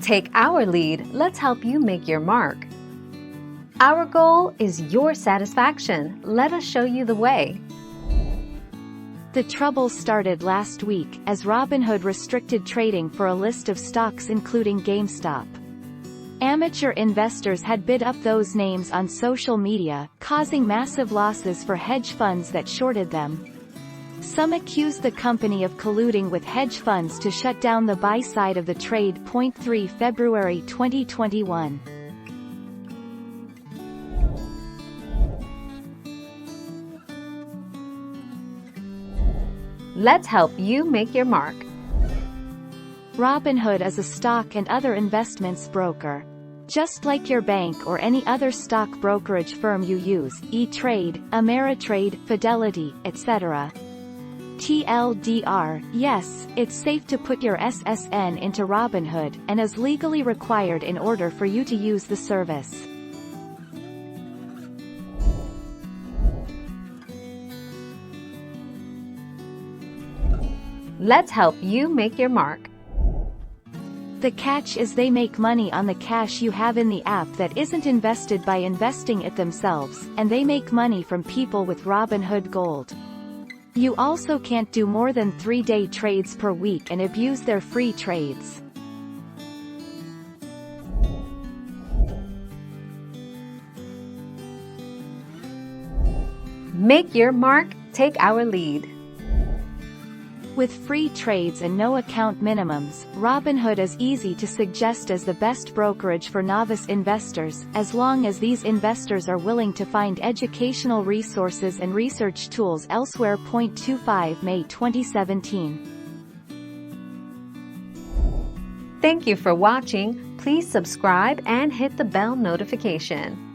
Take our lead, let's help you make your mark. Our goal is your satisfaction. Let us show you the way. The trouble started last week, as Robinhood restricted trading for a list of stocks including GameStop. Amateur investors had bid up those names on social media, causing massive losses for hedge funds that shorted them. Some accused the company of colluding with hedge funds to shut down the buy side of the trade. 3 February 2021. Let's help you make your mark. Robinhood is a stock and other investments broker. Just like your bank or any other stock brokerage firm you use, E-Trade, Ameritrade, Fidelity, etc. TLDR, yes, it's safe to put your SSN into Robinhood, and is legally required in order for you to use the service. Let's help you make your mark. The catch is they make money on the cash you have in the app that isn't invested by investing it themselves, and they make money from people with Robinhood Gold. You also can't do more than 3-day trades per week and abuse their free trades. Make your mark, take our lead. With free trades and no account minimums, Robinhood is easy to suggest as the best brokerage for novice investors, as long as these investors are willing to find educational resources and research tools elsewhere. 25 May 2017. Thank you for watching. Please subscribe and hit the bell notification.